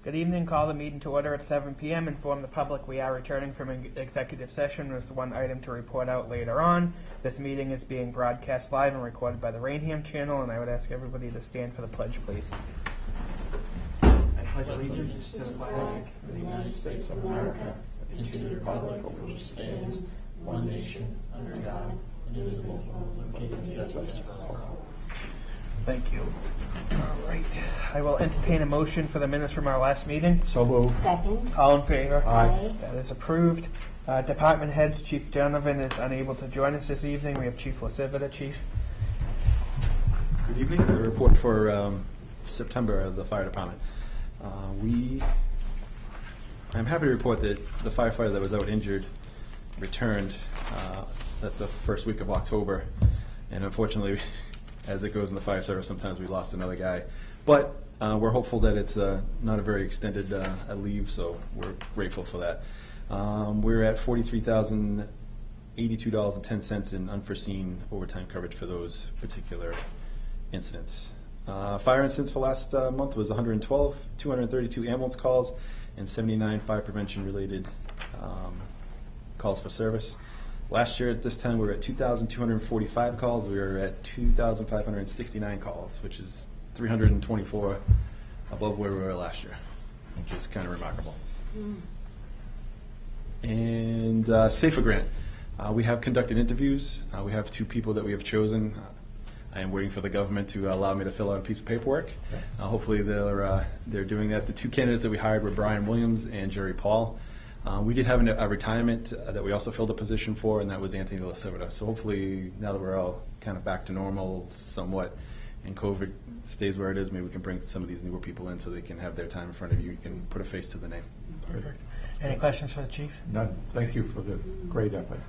Good evening. Call the meeting to order at 7 p.m. Inform the public we are returning from an executive session with one item to report out later on. This meeting is being broadcast live and recorded by the Raynham Channel, and I would ask everybody to stand for the pledge, please. I pledge allegiance to the flag of the United States of America and to the republic for which it stands, one nation, under God, indivisible, with justice for all. Thank you. All right. I will entertain a motion for the minutes from our last meeting. So moved. Second. All in favor? Aye. That is approved. Department heads, Chief Donovan is unable to join us this evening. We have Chief Lasivita. Chief. Good evening. The report for September of the fire department. I'm happy to report that the firefighter that was out injured returned at the first week of October, and unfortunately, as it goes in the fire service, sometimes we lost another guy. But we're hopeful that it's not a very extended leave, so we're grateful for that. We're at $43,082.10 in unforeseen overtime coverage for those particular incidents. Fire incidents for last month was 112, 232 ambulance calls, and 79 fire prevention related calls for service. Last year at this time we were at 2,245 calls. We were at 2,569 calls, which is 324 above where we were last year, which is kind of remarkable. And SAFER grant. We have conducted interviews. We have 2 people that we have chosen. I am waiting for the government to allow me to fill out a piece of paperwork. Hopefully they're doing that. The 2 candidates that we hired were Brian Williams and Jerry Paul. We did have a retirement that we also filled a position for, and that was Anthony Lasivita. So hopefully now that we're all kind of back to normal somewhat and COVID stays where it is, maybe we can bring some of these newer people in so they can have their time in front of you. You can put a face to the name. Perfect. Any questions for the chief? None. Thank you for the great effort.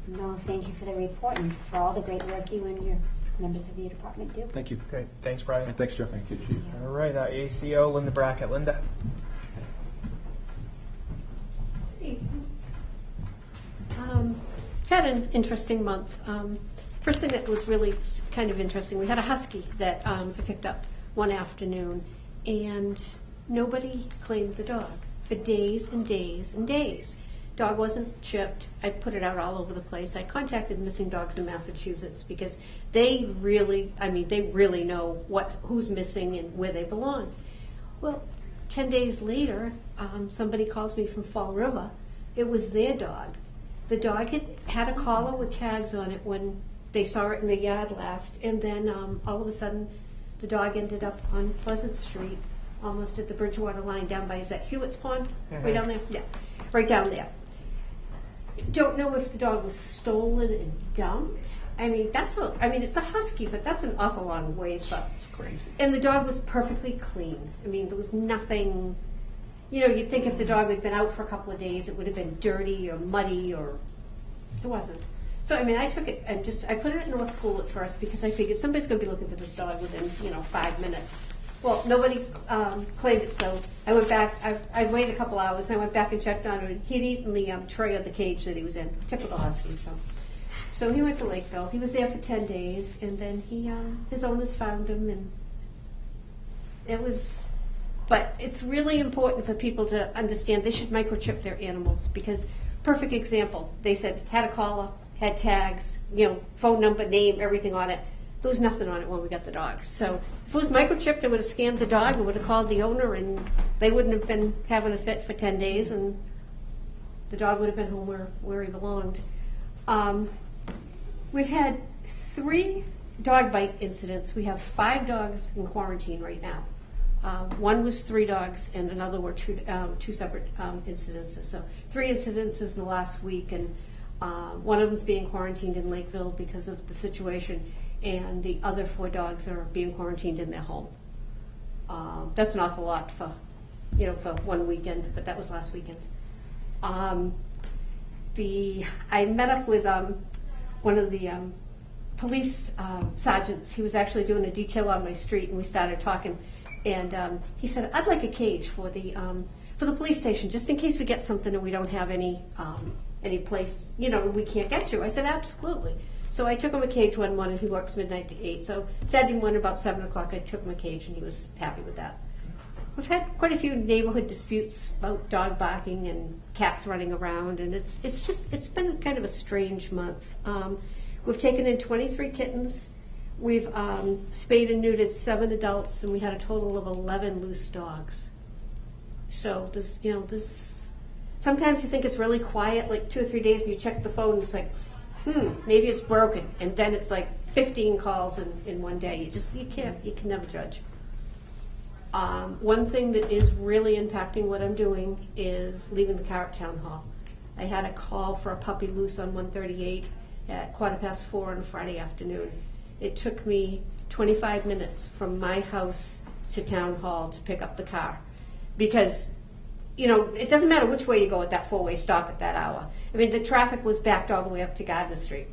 No, thank you for the report and for all the great work you and your members of your department do. Thank you. Great. Thanks, Brian. And thanks, Joe. Thank you, Chief. All right. ACO, Linda Brackett. Linda. Had an interesting month. First thing that was really kind of interesting, we had a husky that I picked up one afternoon, and nobody claimed the dog for days and days and days. Dog wasn't chipped. I put it out all over the place. I contacted Missing Dogs in Massachusetts because they really know who's missing and where they belong. Well, 10 days later, somebody calls me from Fall River. It was their dog. The dog had a collar with tags on it when they saw it in the yard last, and then all of a sudden the dog ended up on Pleasant Street, almost at the Bridgewater line down by, is that Hewitt's Pond? Mm-hmm. Right down there? Yeah, right down there. Don't know if the dog was stolen and dumped. It's a husky, but that's an awful long ways. But It's crazy. And the dog was perfectly clean. there was nothing. You'd think if the dog had been out for a couple of days, it would have been dirty or muddy, or it wasn't. So, I took it and I put it in North School at first because I figured somebody's going to be looking for this dog within, 5 minutes. Well, nobody claimed it, so I went back. I waited a couple hours, and I went back and checked on him. He'd eaten the tray of the cage that he was in, typical husky. So he went to Lakeville. He was there for 10 days, and then his owners found him, and it was. But it's really important for people to understand they should microchip their animals because, perfect example, they said had a collar, had tags, phone number, name, everything on it. There was nothing on it when we got the dog. So if it was microchipped, it would have scanned the dog, it would have called the owner, and they wouldn't have been having a fit for 10 days, and the dog would have been home where he belonged. We've had 3 dog bite incidents. We have 5 dogs in quarantine right now. One was 3 dogs, and another were 2 separate incidences. So 3 incidences in the last week, and one of them's being quarantined in Lakeville because of the situation, and the other 4 dogs are being quarantined in their home. That's an awful lot for one weekend, but that was last weekend. I met up with one of the police sergeants. He was actually doing a detail on my street, and we started talking. And he said, "I'd like a cage for the police station, just in case we get something and we don't have any place, we can't get to." I said, "Absolutely." So I took him a cage one morning. He works midnight to 8. So Saturday morning about 7 o'clock, I took him a cage, and he was happy with that. we've had quite a few neighborhood disputes about dog barking and cats running around, and it's been kind of a strange month. We've taken in 23 kittens. We've spayed and neutered 7 adults, and we had a total of 11 loose dogs. So this sometimes you think it's really quiet, like 2 or 3 days, and you check the phone, and it's like, maybe it's broken, and then it's like 15 calls in one day. You can never judge. One thing that is really impacting what I'm doing is leaving the car at Town Hall. I had a call for a puppy loose on 138 at 4:15 on a Friday afternoon. It took me 25 minutes from my house to Town Hall to pick up the car, because it doesn't matter which way you go at that 4-way stop at that hour. I mean, the traffic was backed all the way up to Gardner Street.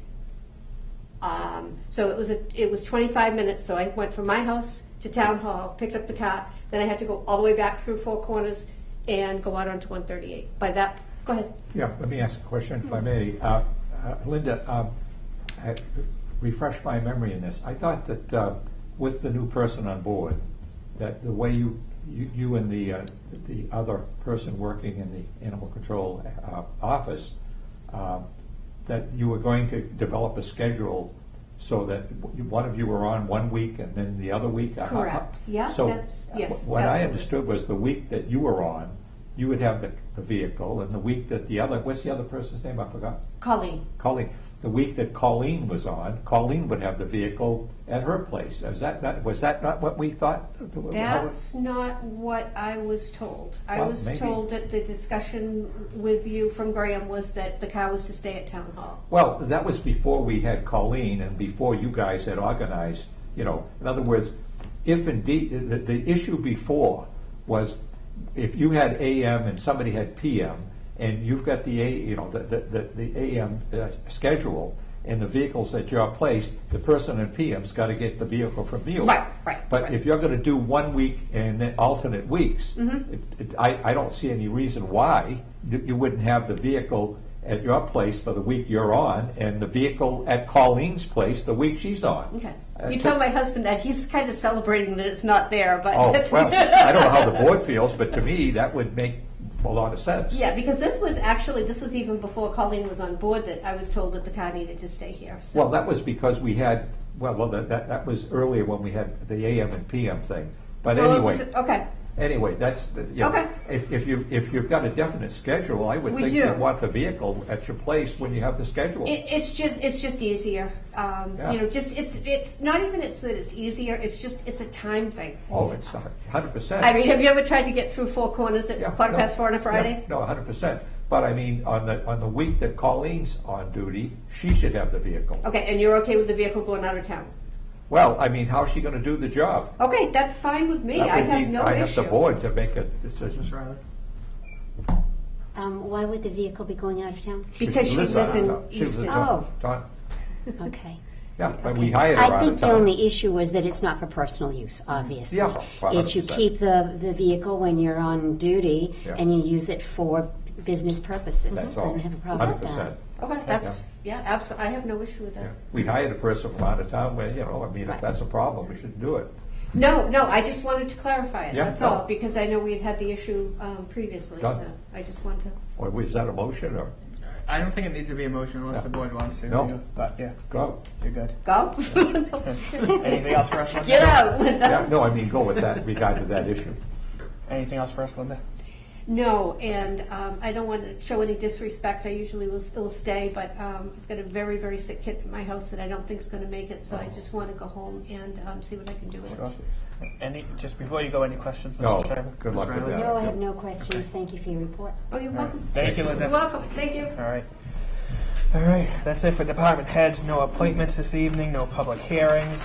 So it was 25 minutes. So I went from my house to Town Hall, picked up the car, then I had to go all the way back through 4 corners and go out onto 138. Go ahead. Yeah, let me ask a question, if I may. Linda, refresh my memory in this. I thought that with the new person on board, that the way you and the other person working in the animal control office, that you were going to develop a schedule so that one of you were on 1 week and then the other week? Correct. Yeah. So yes. what I absolutely. understood was the week that you were on, you would have the vehicle, and the week that what's the other person's name? I forgot. Colleen. The week that Colleen was on, Colleen would have the vehicle at her place. Was that not what we thought? That's not what I was told. I Well, was maybe. told that the discussion with you from Graham was that the car was to stay at Town Hall. Well, that was before we had Colleen and before you guys had organized, in other words, if indeed, the issue before was if you had AM and somebody had PM, and you've got the AM schedule and the vehicles at your place, the person in PM's got to get the vehicle from you. Right. But right. if you're going to do 1 week and then alternate weeks, I don't see any reason why you wouldn't have the vehicle at your place for the week you're on and the vehicle at Colleen's place the week she's on. Okay. You tell my husband that. He's kind of celebrating that it's not there, but Oh, well, I don't know how the board feels, but to me, that would make a lot of sense. yeah, because this was even before Colleen was on board that I was told that the car needed to stay here. So. Well, that was because we had, that was earlier when we had the AM and PM thing. But anyway. Okay. Anyway, that's Okay. If you've got a definite schedule, I would We think do. you want the vehicle at your place when you have the schedule. It's just easier. It's not even that it's easier. It's a time thing. Oh, it's 100%. I mean, have you ever tried to get through 4 corners at 4:15 on a Friday? Yeah, no, 100%. But I mean, on the week that Colleen's on duty, she should have the vehicle. Okay, and you're okay with the vehicle going out of town? Well, I mean, how's she going to do the job? Okay, that's fine with me. That I would have be- no I issue. have the board to make a decision. Ms. Riley? Why would the vehicle be going out of town? Because she lives out of in town. She lives Easton. Oh. Dawn. Okay. Yeah, but we hired her I out think of the town. only issue was that it's not for personal use, obviously. Yeah, It's you 100%. keep the vehicle when you're on duty Yeah. and you use it for business purposes. That's I all. don't have a problem with 100%. that. Okay, that's, absolutely. I have no issue with that. Yeah. We hired a person from out of town where, I mean, if Right. that's a problem, we shouldn't do it. No, I just wanted to clarify it, Yeah, that's no. all, because I know we had the issue previously, Done. so I just want to. Or was that a motion or I don't think it needs to be a motion unless Yeah. the board wants to. No. But yeah, go? you're good. Go? Anything else for us, Linda? Get out, Linda. Yeah, no, I mean, go with that, regard to that issue. Anything else for us, Linda? No, and I don't want to show any disrespect. I usually will stay, but I've got a very, very sick kid in my house that I don't think is going to make it, so I just want to go home and see what I can do with it. Sure. Just before you go, any questions, Mr. No, Chairman? good Ms. luck with Riley? that. No, I have no questions. Thank you for your report. Oh, you're welcome. Thank you, Linda. You're welcome. Thank you. All right. All right, that's it for department heads. No appointments this evening, no public hearings.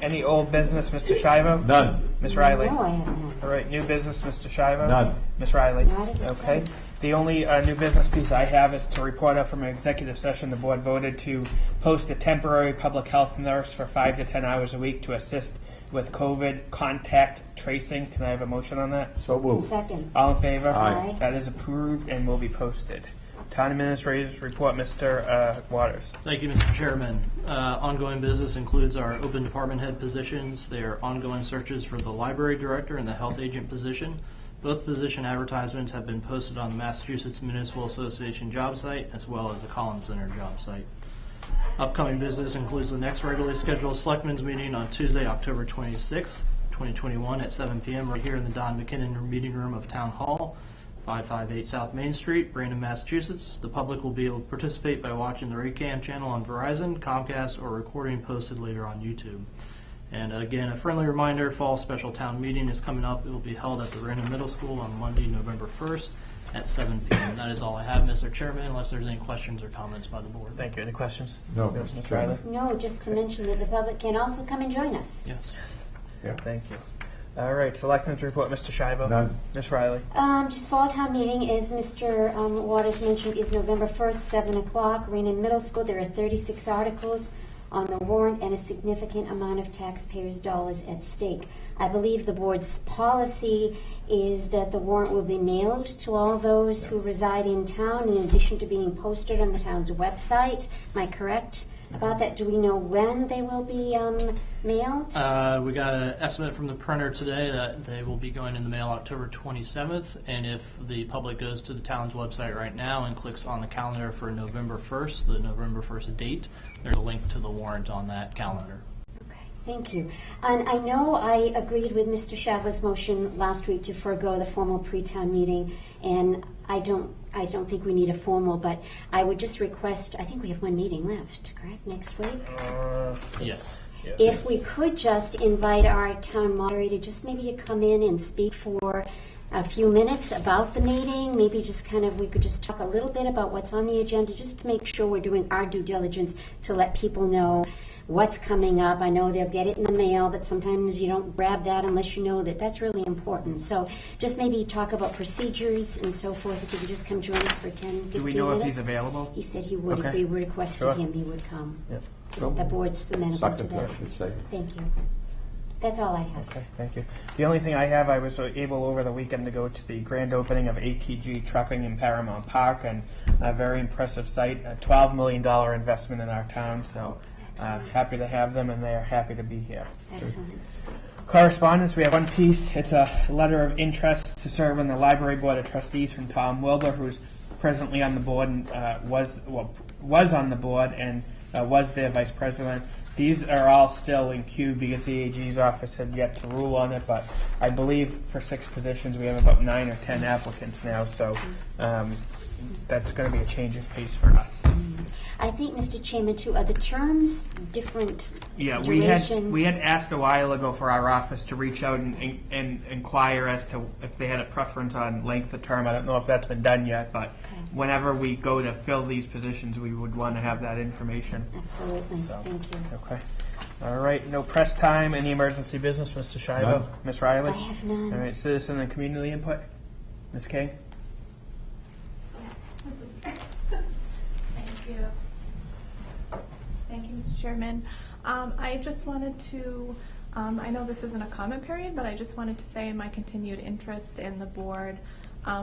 Any old business, Mr. Shivo? None. Ms. Riley? No, I have none. All right, new business, Mr. Shivo? None. Ms. Riley? Not at this Okay. time. The only new business piece I have is to report out from an executive session. The board voted to post a temporary public health nurse for 5 to 10 hours a week to assist with COVID contact tracing. Can I have a motion on that? So moved. Second. All in favor? Aye. That is approved and will be posted. Town Administrator's Report, Mr. Waters. Thank you, Mr. Chairman. Ongoing business includes our open department head positions. There are ongoing searches for the library director and the health agent position. Both position advertisements have been posted on the Massachusetts Municipal Association job site as well as the Collins Center job site. Upcoming business includes the next regularly scheduled Selectmen's meeting on Tuesday, October 26th, 2021 at 7 p.m. right here in the Don McKinnon Meeting Room of Town Hall, 558 South Main Street, Raynham, Massachusetts. The public will be able to participate by watching the Raynham Channel on Verizon, Comcast, or recording posted later on YouTube. And again, a friendly reminder, fall special town meeting is coming up. It will be held at the Raynham Middle School on Monday, November 1st at 7 p.m. That is all I have, Mr. Chairman, unless there's any questions or comments by the board. Thank you. Any questions? No, Ms. Mr. Riley? Chairman. No, just to mention that the public can also come and join us. Yes. Yeah. Thank you. All right, Selectmen's Report, Mr. Shivo. None. Ms. Riley. Just fall town meeting, as Mr. Waters mentioned, is November 1st, 7 o'clock. Raynham Middle School, there are 36 articles on the warrant and a significant amount of taxpayers' dollars at stake. I believe the board's policy is that the warrant will be mailed to all those who reside in town in addition to being posted on the town's website. Am I correct about that? Do we know when they will be mailed? We got an estimate from the printer today that they will be going in the mail October 27th, and if the public goes to the town's website right now and clicks on the calendar for November 1st, the November 1st date, there's a link to the warrant on that calendar. Okay, thank you. And I know I agreed with Mr. Shava's motion last week to forego the formal pre-town meeting, and I don't think we need a formal, but I would just request, I think we have one meeting left, correct, next week? Yes. Yes. If we could just invite our town moderator, just maybe to come in and speak for a few minutes about the meeting, maybe just kind of, we could just talk a little bit about what's on the agenda, just to make sure we're doing our due diligence to let people know what's coming up. I know they'll get it in the mail, but sometimes you don't grab that unless you know that that's really important. So just maybe talk about procedures and so forth. If you could just come join us for 10, 15 minutes. Do we know if he's available? He said he would. Okay. If we requested Sure. him, he would come. Yep. If the board's amenable to Second, that. I should say. Thank you. That's all I have. Okay, thank you. The only thing I have, I was able over the weekend to go to the grand opening of ATG Trucking in Paramount Park, and a very impressive site, a $12 million investment in our town, so Excellent. happy to have them, and they are happy to be here. Excellent. Correspondence, we have one piece. It's a letter of interest to serve on the Library Board of Trustees from Tom Wilbur, who's presently on the board and was on the board and was their vice president. These are all still in queue because the AG's office had yet to rule on it, but I believe for 6 positions we have about 9 or 10 applicants now, so that's going to be a change of pace for us. I think, Mr. Chairman, too, are the terms different Yeah, duration? we had asked a while ago for our office to reach out and inquire as to if they had a preference on length of term. I don't know if that's been done yet, but whenever we go to fill these positions, we would want to have that information. Absolutely. So, Thank you. Okay. All right. No press time. Any emergency business, Mr. Shivo? None. Ms. Riley? I have none. All right. Citizen and community input. Ms. King? Thank you. Thank you, Mr. Chairman. I just wanted to, I know this isn't a comment period, but I just wanted to say my continued interest in the board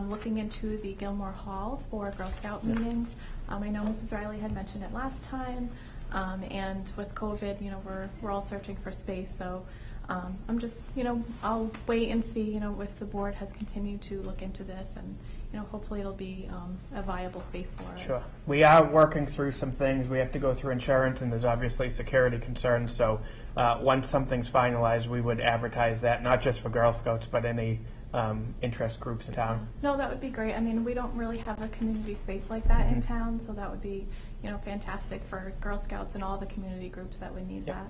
looking into the Gilmore Hall for Girl Scout meetings. I know Mrs. Riley had mentioned it last time, and with COVID, we're all searching for space, so I'm just, I'll wait and see, if the board has continued to look into this, and hopefully it'll be a viable space for us. Sure. We are working through some things. We have to go through insurance, and there's obviously security concerns. So once something's finalized, we would advertise that, not just for Girl Scouts, but any interest groups in town. No, that would be great. I mean, we don't really have a community space like that in town, so that would be, fantastic for Girl Scouts and all the community groups that would need that.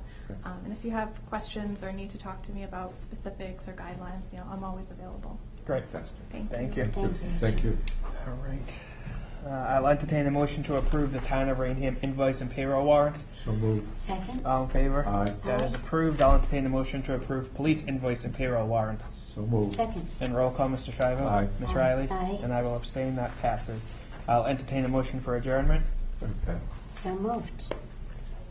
And if you have questions or need to talk to me about specifics or guidelines, I'm always available. Great. Thank you. Thank you. Thank you. All right. I'll entertain a motion to approve the Town of Raynham invoice and payroll warrants. So moved. Second? All in favor? Aye. That is approved. I'll entertain a motion to approve police invoice and payroll warrant. So moved. Second. And roll call, Mr. Shivo? Aye. Ms. Aye. Riley? Aye. And I will abstain. That passes. I'll entertain a motion for adjournment. Okay. So moved.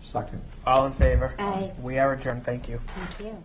Second. All in favor? Aye. We are adjourned. Thank you. Thank you.